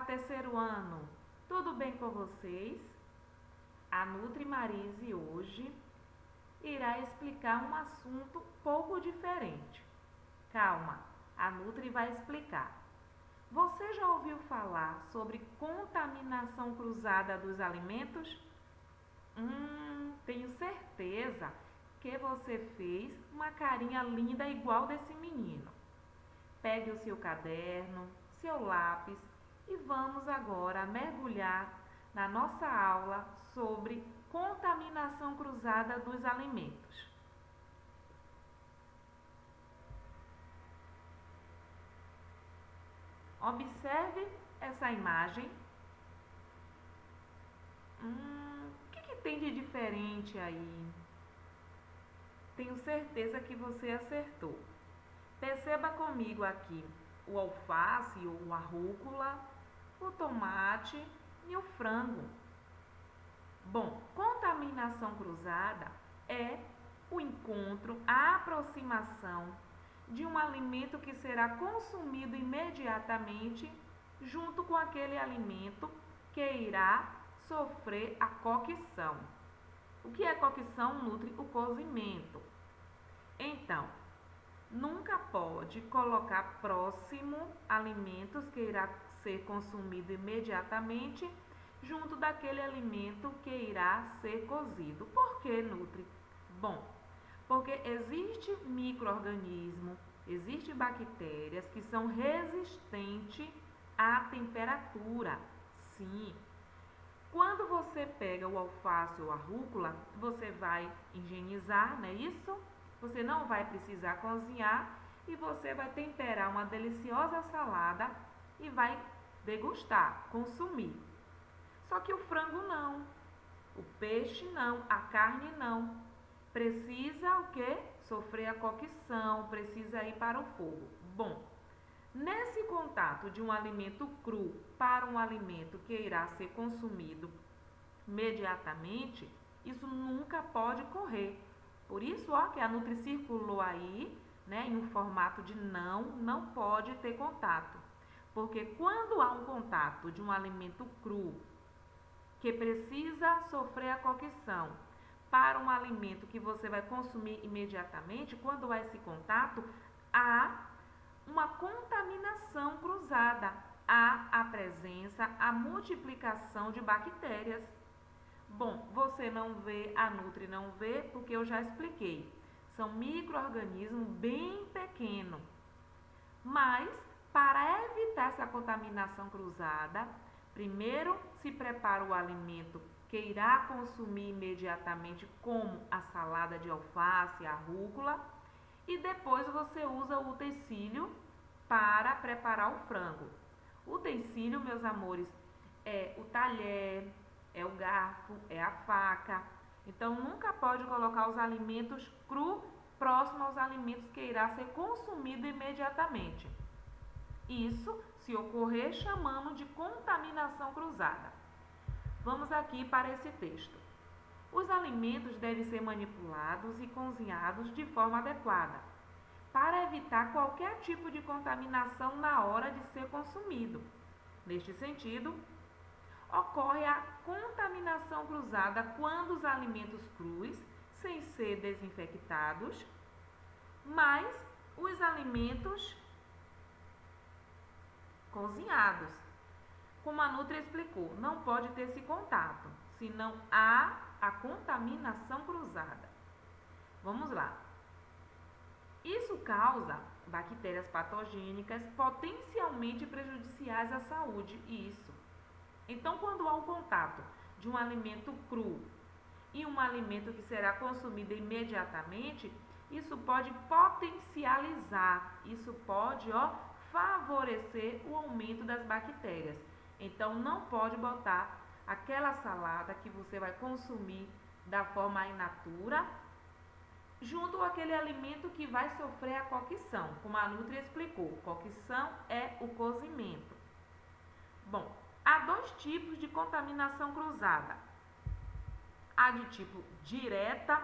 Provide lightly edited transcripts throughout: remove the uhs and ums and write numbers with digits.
terceiro ano, tudo bem com vocês? A Nutri Marise hoje irá explicar um assunto pouco diferente. Calma, a Nutri vai explicar. Você já ouviu falar sobre contaminação cruzada dos alimentos? Tenho certeza que você fez uma carinha linda igual desse menino. Pegue o seu caderno, seu lápis e vamos agora mergulhar na nossa aula sobre contaminação cruzada dos alimentos. Observe essa imagem. O que tem de diferente aí? Tenho certeza que você acertou. Perceba comigo aqui o alface ou a rúcula, o tomate e o frango. Bom, contaminação cruzada é o encontro, a aproximação de um alimento que será consumido imediatamente junto com aquele alimento que irá sofrer a cocção. O que é cocção? Nutri o cozimento. Então, nunca pode colocar próximo alimentos que irá ser consumido imediatamente junto daquele alimento que irá ser cozido. Por que, Nutri? Bom, porque existe micro-organismo, existem bactérias que são resistentes à temperatura. Sim. Quando você pega o alface ou a rúcula, você vai higienizar, não é isso? Você não vai precisar cozinhar e você vai temperar uma deliciosa salada e vai degustar, consumir. Só que o frango não, o peixe não, a carne não. Precisa o quê? Sofrer a cocção, precisa ir para o fogo. Bom, nesse contato de um alimento cru para um alimento que irá ser consumido imediatamente, isso nunca pode ocorrer. Por isso, que a Nutri circulou aí, em um formato de não pode ter contato. Porque quando há um contato de um alimento cru que precisa sofrer a cocção para um alimento que você vai consumir imediatamente, quando há esse contato, há uma contaminação cruzada, há a presença, a multiplicação de bactérias. Bom, você não vê, a Nutri não vê, porque eu já expliquei. São micro-organismos bem pequenos. Mas, para evitar essa contaminação cruzada, primeiro se prepara o alimento que irá consumir imediatamente, como a salada de alface, a rúcula, e depois você usa o utensílio para preparar o frango. O utensílio, meus amores, é o talher, é o garfo, é a faca. Então, nunca pode colocar os alimentos cru próximo aos alimentos que irá ser consumido imediatamente. Isso, se ocorrer, chamamos de contaminação cruzada. Vamos aqui para esse texto. Os alimentos devem ser manipulados e cozinhados de forma adequada, para evitar qualquer tipo de contaminação na hora de ser consumido. Neste sentido, ocorre a contaminação cruzada quando os alimentos crus, sem ser desinfectados, mas os alimentos cozinhados. Como a Nutri explicou, não pode ter esse contato, senão há a contaminação cruzada. Vamos lá. Isso causa bactérias patogênicas potencialmente prejudiciais à saúde. Isso. Então, quando há um contato de um alimento cru e um alimento que será consumido imediatamente, isso pode potencializar, isso pode favorecer o aumento das bactérias. Então, não pode botar aquela salada que você vai consumir da forma in natura junto com aquele alimento que vai sofrer a cocção. Como a Nutri explicou, cocção é o cozimento. Bom, há dois tipos de contaminação cruzada. A de tipo direta,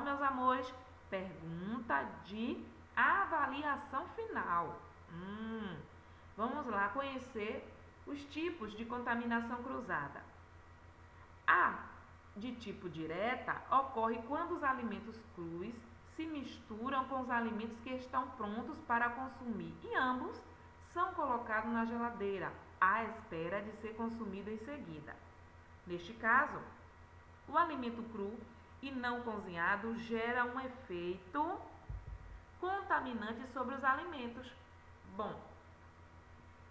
meus amores, pergunta de avaliação final. Vamos lá conhecer Os tipos de contaminação cruzada. A de tipo direta ocorre quando os alimentos crus se misturam com os alimentos que estão prontos para consumir e ambos são colocados na geladeira à espera de ser consumido em seguida. Neste caso, o alimento cru e não cozinhado gera um efeito contaminante sobre os alimentos. Bom,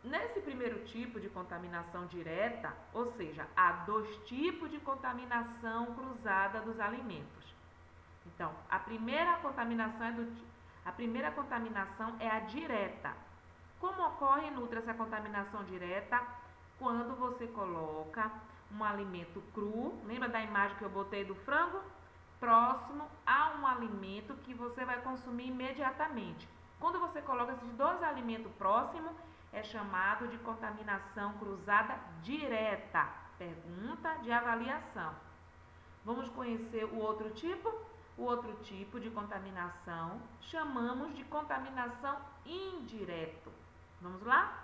nesse primeiro tipo de contaminação direta, ou seja, há dois tipos de contaminação cruzada dos alimentos. Então, a primeira contaminação é a direta. Como ocorre, Nutri, essa contaminação direta? Quando você coloca um alimento cru, lembra da imagem que eu botei do frango? Próximo a um alimento que você vai consumir imediatamente. Quando você coloca esses dois alimentos próximos, é chamado de contaminação cruzada direta. Pergunta de avaliação. Vamos conhecer o outro tipo? O outro tipo de contaminação chamamos de contaminação indireta. Vamos lá?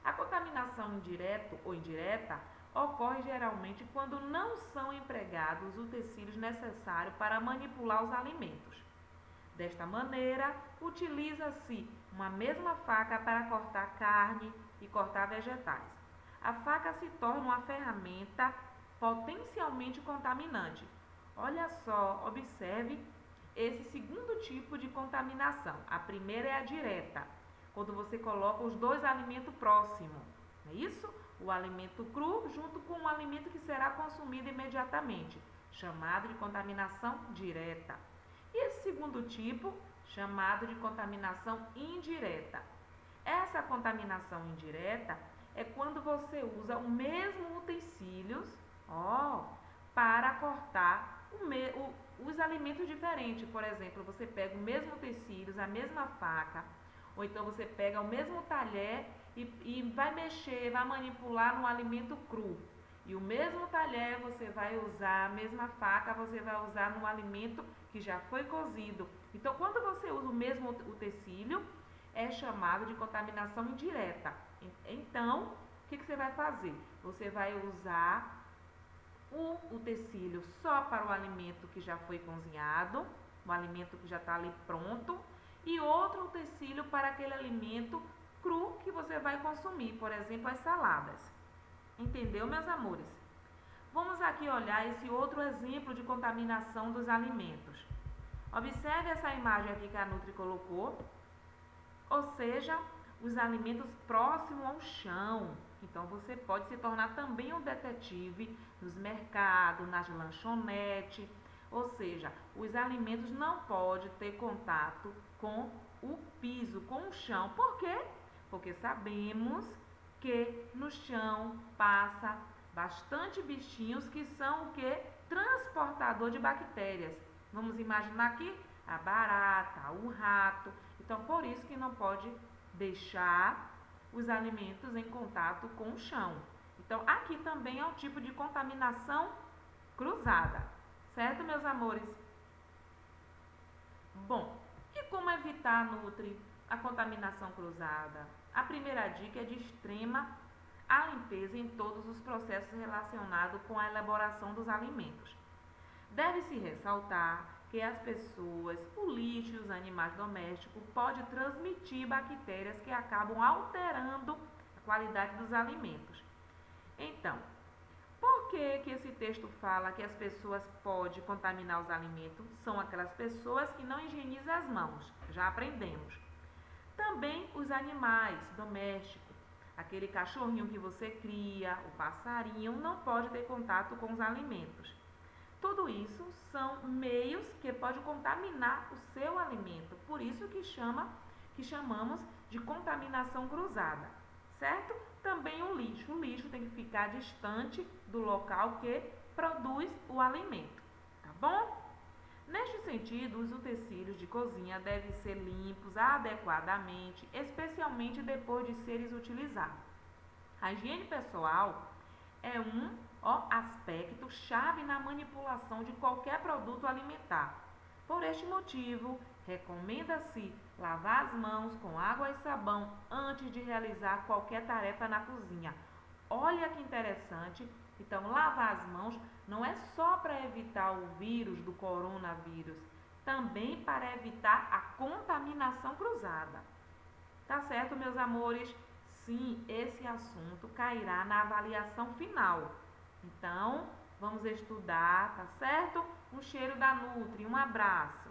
A contaminação indireta ou indireta ocorre geralmente quando não são empregados os utensílios necessários para manipular os alimentos. Desta maneira, utiliza-se uma mesma faca para cortar carne e cortar vegetais. A faca se torna uma ferramenta potencialmente contaminante. Olha só, observe esse segundo tipo de contaminação. A primeira é a direta, quando você coloca os dois alimentos próximos, não é isso? O alimento cru junto com o alimento que será consumido imediatamente, chamado de contaminação direta. E esse segundo tipo, chamado de contaminação indireta. Essa contaminação indireta é quando você usa o mesmo utensílios, para cortar os alimentos diferentes. Por exemplo, você pega o mesmo utensílios, a mesma faca, ou então você pega o mesmo talher e vai mexer, vai manipular no alimento cru. E o mesmo talher você vai usar, a mesma faca você vai usar no alimento que já foi cozido. Então, quando você usa o mesmo utensílio, é chamado de contaminação indireta. Então, o que você vai fazer? Você vai usar o utensílio só para o alimento que já foi cozinhado, o alimento que já está ali pronto, e outro utensílio para aquele alimento cru que você vai consumir, por exemplo, as saladas. Entendeu, meus amores? Vamos aqui olhar esse outro exemplo de contaminação dos alimentos. Observe essa imagem aqui que a Nutri colocou, ou seja, os alimentos próximos ao chão. Então, você pode se tornar também um detetive nos mercados, nas lanchonetes, ou seja, os alimentos não podem ter contato com o piso, com o chão. Por quê? Porque sabemos que no chão passa bastante bichinhos que são o quê? Transportador de bactérias. Vamos imaginar aqui a barata, o rato. Então, por isso que não pode deixar os alimentos em contato com o chão. Então, aqui também é um tipo de contaminação cruzada. Certo, meus amores? Bom, e como evitar, Nutri, a contaminação cruzada? A primeira dica é de extrema a limpeza em todos os processos relacionados com a elaboração dos alimentos. Deve-se ressaltar que as pessoas, o lixo e os animais domésticos podem transmitir bactérias que acabam alterando a qualidade dos alimentos. Então, por que esse texto fala que as pessoas podem contaminar os alimentos? São aquelas pessoas que não higienizam as mãos, já aprendemos. Também os animais domésticos, aquele cachorrinho que você cria, o passarinho, não pode ter contato com os alimentos. Tudo isso são meios que podem contaminar o seu alimento, por isso que chamamos de contaminação cruzada, certo? Também o lixo tem que ficar distante do local que produz o alimento, tá bom? Neste sentido, os utensílios de cozinha devem ser limpos adequadamente, especialmente depois de serem utilizados. A higiene pessoal é um aspecto chave na manipulação de qualquer produto alimentar. Por este motivo, recomenda-se Lavar as mãos com água e sabão antes de realizar qualquer tarefa na cozinha. Olha que interessante. Então, lavar as mãos não é só para evitar o vírus do coronavírus, também para evitar a contaminação cruzada. Tá certo, meus amores? Sim, esse assunto cairá na avaliação final. Então, vamos estudar, tá certo? Um cheiro da Nutri, um abraço.